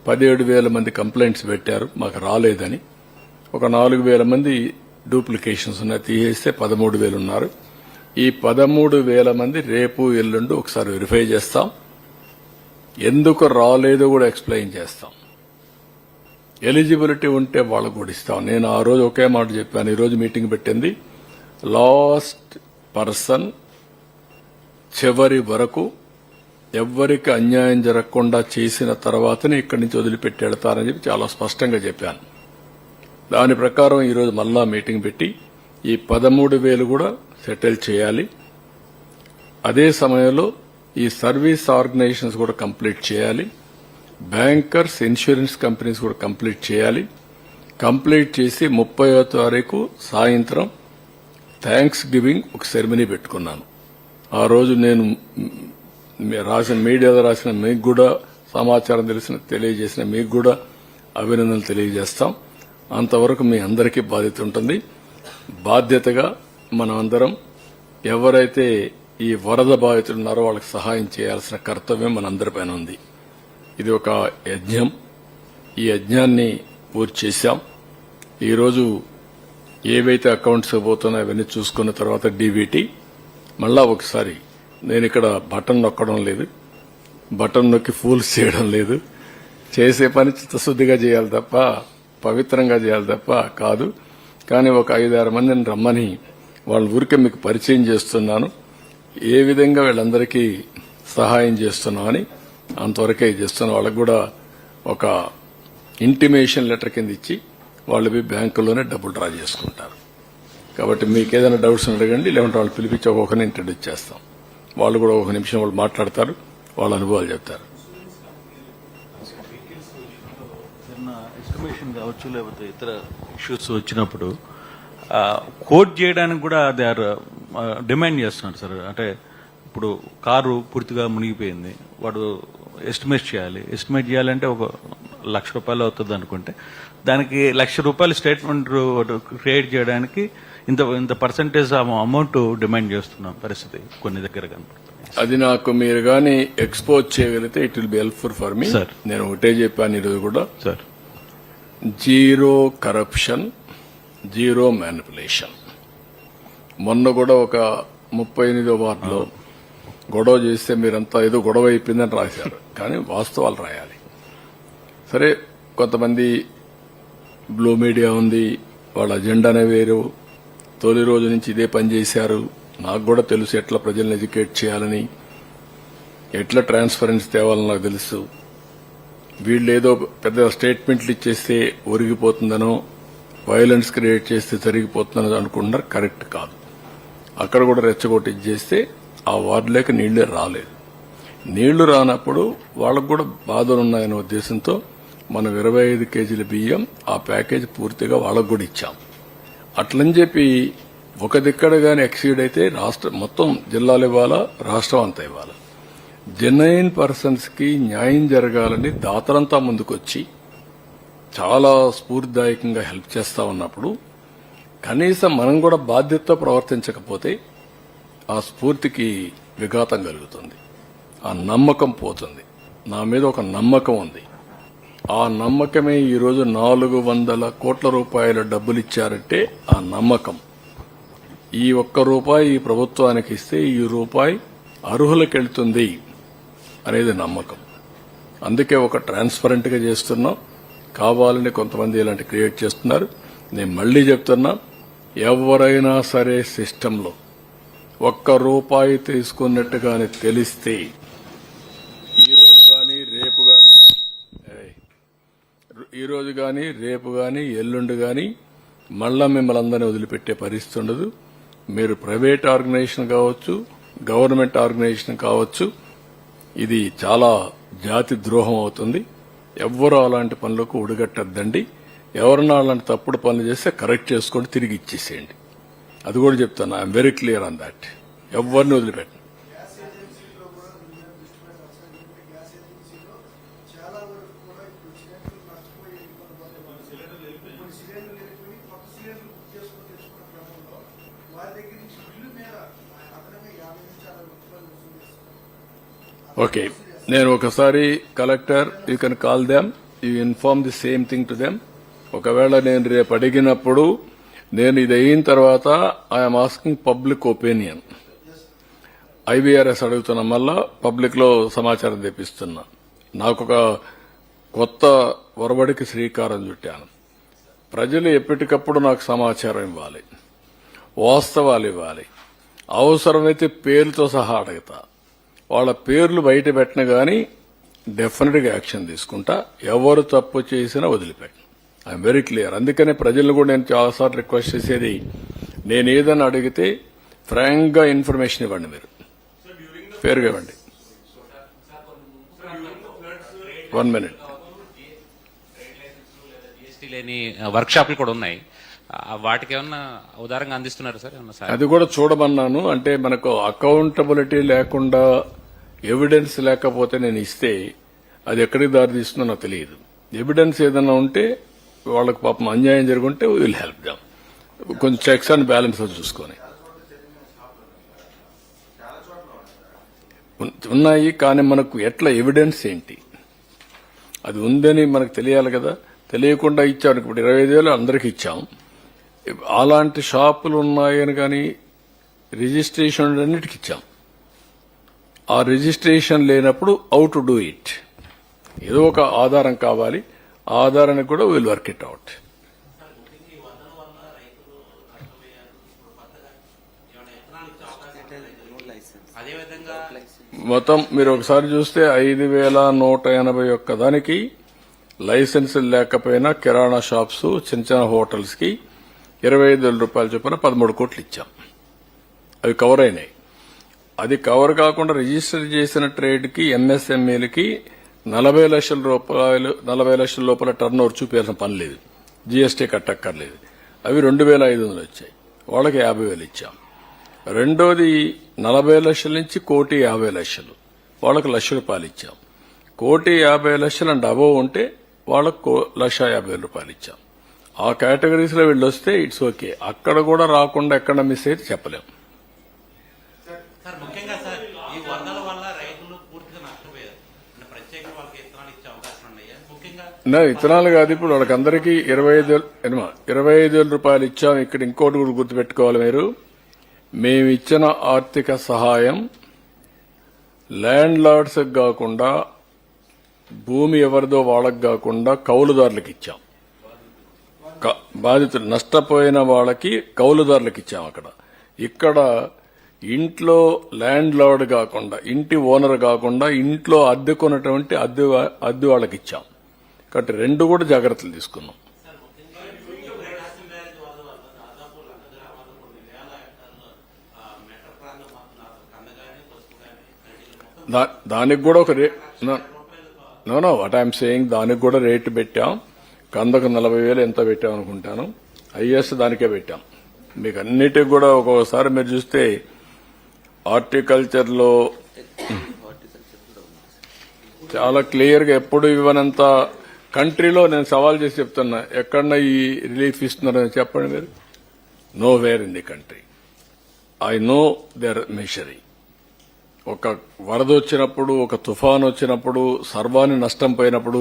17,000 మంది కంప్లైంట్స్ పెట్టారు, మాకు రాలేదని. ఒక 4,000 మంది డూప్లికేషన్స్ ఉన్నాయి, తీసేస్తే 13,000 ఉన్నారు. ఈ 13,000 మంది రేపు ఎల్లుండి ఒకసారి వెరిఫై చేస్తాం. ఎందుకు రాలేదో కూడా ఎక్స్ప్లెయిన్ చేస్తాం. ఎలిజిబిలిటీ ఉంటే వాళ్ళకు కూడా ఇస్తాం. నేను ఆ రోజు ఒకే మాట చెప్పాను. ఈ రోజు మీటింగ్ పెట్టింది లాస్ట్ పర్సన్ చివరి వరకు ఎవ్వరికి అన్యాయం జరగకుండా చేసిన తర్వాతనే ఇక్కడి నుంచి వదిలిపెట్టి వెళతారని చెప్పి చాలా స్పష్టంగా చెప్పాను. దాని ప్రకారం ఈరోజు మళ్ళా మీటింగ్ పెట్టి ఈ 13,000 కూడా సెటిల్ చేయాలి. అదే సమయంలో ఈ సర్వీస్ ఆర్గనైజేషన్స్ కూడా కంప్లీట్ చేయాలి. బ్యాంకర్స్, ఇన్సూరెన్స్ కంపెనీస్ కూడా కంప్లీట్ చేయాలి. కంప్లీట్ చేసి 30వ తారీఖు సాయంత్రం థ్యాంక్స్ గివింగ్ ఒక సెరమనీ పెట్టుకున్నాను. ఆ రోజు నేను రాసిన మీడియాలో రాసిన మీకు కూడా సమాచారం తెలియజేసిన మీకు కూడా అభినందనలు తెలియజేస్తాం. అంతవరకు మీ అందరికీ బాధ్యత ఉంటుంది. బాధ్యతగా మనం అందరం ఎవరైతే ఈ వరద బాధితులు ఉన్నారో వాళ్ళకి సహాయం చేయాల్సిన కర్తవ్యం మనందరిపైన ఉంది. ఇది ఒక యజ్ఞం. ఈ యజ్ఞాన్ని పూర్తి చేశాం. ఈరోజు ఏవైతే అకౌంట్స్ పోతున్నాయో అవన్నీ చూసుకున్న తర్వాత డీబీటీ మళ్ళా ఒకసారి నేను ఇక్కడ బటన్ నొక్కడం లేదు, బటన్ నొక్కి ఫూల్స్ చేయడం లేదు. చేసే పని చిత్తశుద్దిగా చేయాలి తప్ప, పవిత్రంగా చేయాలి తప్ప కాదు. కానీ ఒక 5-6 మందిని రమ్మని వాళ్ళ ఊరికే మీకు పరిచయం చేస్తున్నాను. ఏ విధంగా వీళ్ళందరికీ సహాయం చేస్తున్నామని అంతవరకే చేస్తున్న వాళ్ళకు కూడా ఒక ఇంటిమేషన్ లెటర్ కింద ఇచ్చి వాళ్ళు పోయి బ్యాంకుల్లోనే డబ్బులు డ్రా చేసుకుంటారు. కాబట్టి మీకు ఏదైనా డౌట్స్ అడగండి, లేకుంటే వాళ్ళు పిలిపించి ఒక్కొక్కరిని ఇంట్రడ్యూస్ చేస్తాం. వాళ్ళు కూడా ఒక నిమిషం వాళ్ళు మాట్లాడతారు, వాళ్ళ అనుభవాలు చెప్తారు. ఎస్టిమేషన్ కావచ్చు, లేకపోతే ఇతర ఇష్యూస్ వచ్చినప్పుడు కోట్ చేయడానికి కూడా దే ఆర్ డిమాండ్ చేస్తున్నారు సార్. అంటే ఇప్పుడు కారు పూర్తిగా మునిగిపోయింది, వాడు ఎస్టిమేట్ చేయాలంటే ఒక ₹1,00,000 అవుతుంది అనుకుంటే దానికి ₹1,00,000 స్టేట్మెంట్ క్రియేట్ చేయడానికి ఇంత పర్సంటేజ్ అమౌంట్ డిమాండ్ చేస్తున్న పరిస్థితి కొన్ని దగ్గర కనపడుతుంది. అది నాకు మీరు గానీ ఎక్స్పోజ్ చేయగలిగితే it will be helpful for me. నేను ఒకటే చెప్పాను ఈరోజు కూడా sir, zero corruption, zero manipulation. మొన్న కూడా ఒక 38వ వార్డులో గొడవ చేస్తే మీరంతా ఏదో గొడవ అయిపోయిందని రాశారు, కానీ వాస్తవాలు రాయాలి. సరే, కొంతమంది బ్లూ మీడియా ఉంది, వాళ్ళ అజెండానే వేరు. తొలి రోజు నుంచి ఇదే పని చేశారు. నాకు కూడా తెలుసు ఎట్లా ప్రజల్ని ఎడ్యుకేట్ చేయాలని, ఎట్లా ట్రాన్స్పరెన్సీ తేవాలని నాకు తెలుసు. వీళ్ళు ఏదో పెద్ద స్టేట్మెంట్లు ఇచ్చేస్తే ఒరిగిపోతుందనో, వైలెన్స్ క్రియేట్ చేస్తే జరిగిపోతుందనో అనుకుంటున్నారు. కరెక్ట్ కాదు. అక్కడ కూడా రెచ్చగొట్టి ఇచ్చేస్తే ఆ వార్డులోకి నీళ్లే రాలేదు. నీళ్లు రానప్పుడు వాళ్ళకు కూడా బాధలున్నాయనే ఉద్దేశంతో మనం 25 కేజీల బియ్యం ఆ ప్యాకేజ్ పూర్తిగా వాళ్ళకు కూడా ఇచ్చాం. అట్లని చెప్పి ఒక దిక్కడ గాని ఎక్సీడ్ అయితే రాష్ట్రం మొత్తం జిల్లాలు ఇవ్వాలా, రాష్ట్రం అంతా ఇవ్వాలా. జెన్యున్ పర్సన్స్ కి న్యాయం జరగాలని దాతలంతా ముందుకొచ్చి చాలా స్ఫూర్తిదాయకంగా హెల్ప్ చేస్తా ఉన్నప్పుడు కనీసం మనం కూడా బాధ్యతతో ప్రవర్తించకపోతే ఆ స్ఫూర్తికి విఘాతం కలుగుతుంది, ఆ నమ్మకం పోతుంది. నా మీద ఒక నమ్మకం ఉంది. ఆ నమ్మకమే ఈరోజు 400 కోట్ల రూపాయల డబ్బులు ఇచ్చారంటే ఆ నమ్మకం. ఈ ₹1 ఈ ప్రభుత్వానికి ఇస్తే ఈ రూపాయి అర్హులకెళ్తుంది అనేది నమ్మకం. అందుకే ఒక ట్రాన్స్పరెంట్ గా చేస్తున్నాం. కావాలని కొంతమంది ఇలాంటి క్రియేట్ చేస్తున్నారు. నేను మళ్లీ చెప్తున్నా, ఎవరైనా సరే సిస్టంలో ₹1 తీసుకున్నట్టుగానే తెలిస్తే ఈ రోజు గాని ఎల్లుండి గాని మళ్ళా మిమ్మల్ని అందరినీ వదిలిపెట్టే పరిస్థితి ఉండదు. మీరు ప్రైవేట్ ఆర్గనైజేషన్ కావచ్చు, గవర్నమెంట్ ఆర్గనైజేషన్ కావచ్చు, ఇది చాలా జాతి ద్రోహం అవుతుంది. ఎవ్వరూ అలాంటి పనులకు ఉడిగట్టద్దండి. ఎవరన్నా అలాంటి తప్పుడు పనులు చేస్తే కరెక్ట్ చేసుకొని తిరిగి ఇచ్చేసేయండి. అది కూడా చెప్తాను. I'm very clear on that. ఎవరిని వదిలిపెట్టండి. ఓకే, నేను ఒకసారి collector, you can call them, you inform the same thing to them. ఒకవేళ నేను రేపు అడిగినప్పుడు నేను ఇది అయిన తర్వాత I'm asking public opinion. IVRS అడుగుతున్నా, మళ్ళా పబ్లిక్ లో సమాచారం తెప్పిస్తున్నా. నాకొక కొత్త ఒరబడికి శ్రీకారం చుట్టాను. ప్రజలు ఎప్పటికప్పుడు నాకు సమాచారం ఇవ్వాలి, వాస్తవాలు ఇవ్వాలి. అవసరమైతే పేర్లతో సహా అడుగుతా. వాళ్ళ పేర్లు బయట పెట్టిన గానీ డెఫినెట్ గా యాక్షన్ తీసుకుంటా. ఎవరు తప్పు చేసినా వదిలిపెట్ట. I'm very clear. అందుకనే ప్రజలను కూడా నేను చాలాసార్లు రిక్వెస్ట్ చేసేది, నేను ఏదైనా అడిగితే ఫ్రాంక్ గా ఇన్ఫర్మేషన్ ఇవ్వండి. మీరు పేరుగా ఇవ్వండి. 1 minute. లేని వర్క్ షాపులు కూడా ఉన్నాయి. వాటికి ఏమన్నా ఉదారంగా అందిస్తున్నారు సార్? అది కూడా చూడమన్నాను. అంటే మనకు అకౌంటబిలిటీ లేకుండా, ఎవిడెన్స్ లేకపోతే నేను ఇస్తే అది ఎక్కడికి దారి తీస్తుందో నాకు తెలియదు. ఎవిడెన్స్ ఏదైనా ఉంటే వాళ్ళకు పాపం అన్యాయం జరుగుంటే విల్ హెల్ప్ దాం. కొంచెం చెక్స్ అండ్ బ్యాలెన్స్ చూసుకొని ఉన్నాయి. కానీ మనకు ఎట్లా ఎవిడెన్స్ ఏంటి, అది ఉందని మనకు తెలియాలి కదా. తెలియకుండా ఇచ్చారు. ఇప్పుడు 25,000 అందరికి ఇచ్చాం. అలాంటి షాపులు ఉన్నాయని కానీ రిజిస్ట్రేషన్ అన్నిటికి ఇచ్చాం. ఆ రిజిస్ట్రేషన్ లేనప్పుడు హౌ టు డూ ఇట్, ఏదో ఒక ఆధారం కావాలి. ఆ ఆధారానికి కూడా విల్ వర్క్ ఇట్ అవుట్. అదేవిధంగా మొత్తం మీరు ఒకసారి చూస్తే 5,181 దానికి లైసెన్సులు లేకపోయినా కిరాణా షాప్స్, చిన్న చిన్న హోటల్స్ కి 25,000 రూపాయల చొప్పున 13 కోట్లు ఇచ్చాం. అవి కవర్ అయినాయి. అది కవర్ కాకుండా రిజిస్టర్ చేసిన ట్రేడ్ కి, ఎంఎస్ఎంఈలకి 40 లక్షల రూపాయలు, 40 లక్షల లోపల టర్న్ ఓవర్ చూపించాల్సిన పని లేదు, జీఎస్టీ కట్టక్కర్లేదు. అవి 2,500 వచ్చాయి, వాళ్ళకి 50,000 ఇచ్చాం. రెండోది 40 లక్షల నుంచి 1,50,00,000, వాళ్ళకి ₹1,00,000 ఇచ్చాం. 1,50,00,000 అండ్ అబోవ్ ఉంటే వాళ్ళకు ₹1,50,000 ఇచ్చాం. ఆ కేటగిరీస్ లో వీళ్ళు వస్తే ఇట్స్ ఓకే. అక్కడ కూడా రాకుండా ఎక్కడ మిస్ అయితే చెప్పలేం. సార్ ముఖ్యంగా సార్ ఈ వరదల వల్ల రైతులు పూర్తిగా నష్టపోయారు. ప్రత్యేక వాళ్ళకి విత్తనాలు ఇచ్చే అవకాశం ఉన్నాయా? ముఖ్యంగా విత్తనాలు కాదు, ఇప్పుడు వాళ్ళకి అందరికీ 25,000 రూపాయలు ఇచ్చాం. ఇక్కడ ఇంకోటి కూడా గుర్తుపెట్టుకోవాలి మీరు, మేము ఇచ్చిన ఆర్థిక సహాయం ల్యాండ్ లార్డ్స్ కాకుండా, భూమి ఎవరిదో వాళ్ళకి కాకుండా కౌలుదారులకు ఇచ్చాం. బాధితులు నష్టపోయిన వాళ్ళకి కౌలుదారులకు ఇచ్చాం. ఇక్కడ ఇంట్లో ల్యాండ్ లార్డ్ కాకుండా, ఇంటి ఓనర్ కాకుండా, ఇంట్లో అద్దెకున్నటువంటి అద్దె వాళ్ళకి ఇచ్చాం. కాబట్టి రెండు కూడా జాగ్రత్తలు తీసుకున్నాం. దానికి కూడా ఒక నో వాట్ ఐఎమ్ సేయింగ్, దానికి కూడా రేటు పెట్టాం. కందకు 40,000 ఎంత పెట్టాం అనుకుంటాను, హైయెస్ట్ దానికే పెట్టాం. మీకు అన్నిటికి కూడా ఒక్కొక్కసారి మీరు చూస్తే హార్టికల్చర్ లో చాలా క్లియర్ గా ఎప్పుడు ఇవ్వనంత కంట్రీలో నేను సవాల్ చేసి చెప్తున్నా, ఎక్కడన్నా ఈ రిలీఫ్ ఇస్తున్నారని చెప్పండి మీరు. Nowhere in the country. I know they are measuring. ఒక వరద వచ్చినప్పుడు, ఒక తుఫాన్ వచ్చినప్పుడు, సర్వాన్ని నష్టం పోయినప్పుడు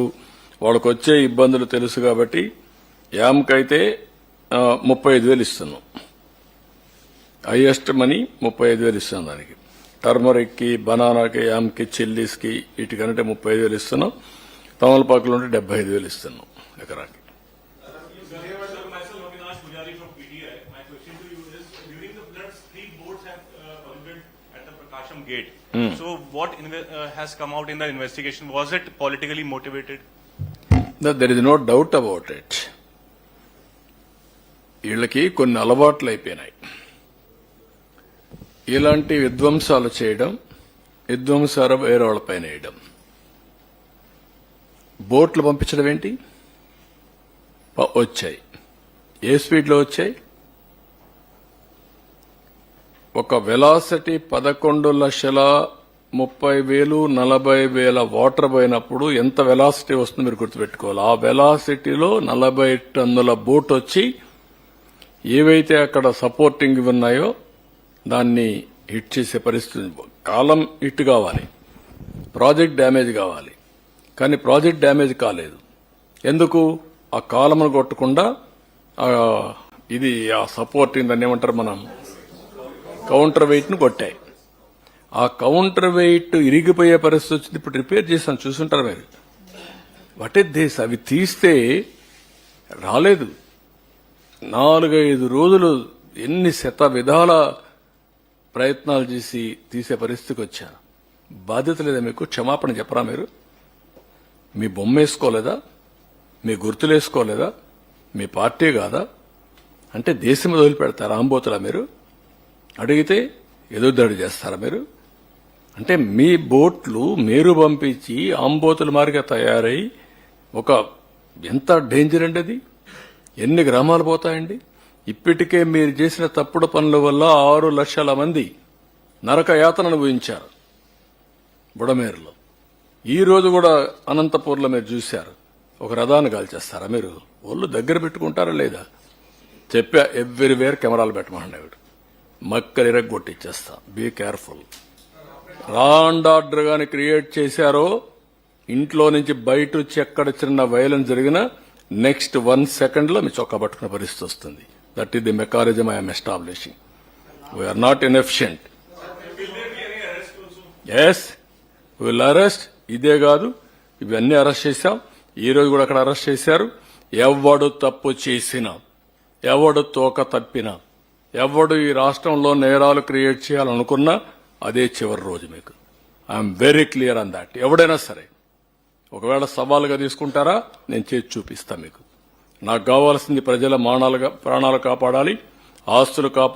వాళ్ళకు వచ్చే ఇబ్బందులు తెలుసు. కాబట్టి యామ్కైతే 35,000 ఇస్తున్నాం, హైయెస్ట్ మనీ 35,000 ఇస్తున్నాం. దానికి టర్మరిక్ కి, బనానాకి, యామ్కి, చిల్లీస్ కి వీటికంటే 35,000 ఇస్తున్నాం. తమలపాకులు ఉంటే 75,000 ఇస్తున్నాం ఎకరాకి. Gate. So what has come out in the investigation? Was it politically motivated? No, there is no doubt about it. వీళ్ళకి కొన్ని అలవాట్లు అయిపోయినాయి. ఇలాంటి విధ్వంసాలు చేయడం, విధ్వంసాలు వేరే వాళ్ళపైన వేయడం. బోట్లు పంపించడం ఏంటి? వచ్చాయి. ఏ స్పీడ్లో వచ్చాయి? ఒక వెలాసిటీ 11,30,000, 40,000 వాటర్ పోయినప్పుడు ఎంత వెలాసిటీ వస్తుందో మీరు గుర్తుపెట్టుకోవాలి. ఆ వెలాసిటీలో 40 టన్నుల బోట్ వచ్చి ఏవైతే అక్కడ సపోర్టింగ్ ఉన్నాయో దాన్ని హిట్ చేసే పరిస్థితి. కాలం హిట్ కావాలి, ప్రాజెక్ట్ డ్యామేజ్ కావాలి. కానీ ప్రాజెక్ట్ డ్యామేజ్ కాలేదు. ఎందుకు? ఆ కాలంను కొట్టకుండా ఇది ఆ సపోర్టింగ్ దాన్ని ఏమంటారు మనం, కౌంటర్ వెయిట్ ను కొట్టాయి. ఆ కౌంటర్ వెయిట్ ఇరిగిపోయే పరిస్థితి వచ్చింది. ఇప్పుడు రిపేర్ చేశాను, చూసుంటారు మీరు. What is this? అవి తీస్తే రాలేదు. 4-5 రోజులు ఎన్ని విధాల ప్రయత్నాలు చేసి తీసే పరిస్థితికి వచ్చారు. బాధ్యత లేదా మీకు? క్షమాపణ చెప్పరా మీరు? మీ బొమ్మ వేసుకోలేదా? మీ గుర్తులు వేసుకోలేదా? మీ పార్టీ కాదా? అంటే దేశం మీద వదిలిపెడతారా? ఆంబోతులా మీరు? అడిగితే ఎదురుదాడి చేస్తారా మీరు? అంటే మీ బోట్లు మీరు పంపించి ఆంబోతుల మారిగా తయారై ఒక ఎంత డేంజర్ అండి అది. ఎన్ని గ్రామాలు పోతాయండి. ఇప్పటికే మీరు చేసిన తప్పుడు పనుల వల్ల 6 లక్షల మంది నరక యాతన అనుభవించారు బుడమేరులో. ఈ రోజు కూడా అనంతపూర్లో మీరు చూశారు. ఒక రథాన్ని కాల్చేస్తారా మీరు? ఒళ్ళు దగ్గర పెట్టుకుంటారా లేదా? చెప్పా, ఎవ్రీవేర్ కెమెరాలు పెట్టమన్నాడు. మక్కలు ఇరగొట్టిచ్చేస్తా. Be careful. Law and order గాని క్రియేట్ చేశారో, ఇంట్లో నుంచి బయట వచ్చి ఎక్కడ చిన్న వైలెన్స్ జరిగినా నెక్స్ట్ 1 సెకండ్ లో మీ చొక్కా పట్టుకునే పరిస్థితి వస్తుంది. That is the mechanism I'm establishing. We're not inefficient. Yes, will arrest. ఇదే కాదు, ఇవన్నీ అరెస్ట్ చేశాం. ఈ రోజు కూడా అక్కడ అరెస్ట్ చేశారు. ఎవడు తప్పు చేసినా, ఎవడు తోక తప్పినా, ఎవడు ఈ రాష్ట్రంలో నేరాలు క్రియేట్ చేయాలనుకున్నా అదే చివరి రోజు మీకు. I'm very clear on that. ఎవడైనా సరే ఒకవేళ సవాలుగా తీసుకుంటారా, నేను చేసి చూపిస్తా మీకు. నాకు కావాల్సింది ప్రజల ప్రాణాలు కాపాడాలి, ఆస్తులు కాపాడాలి.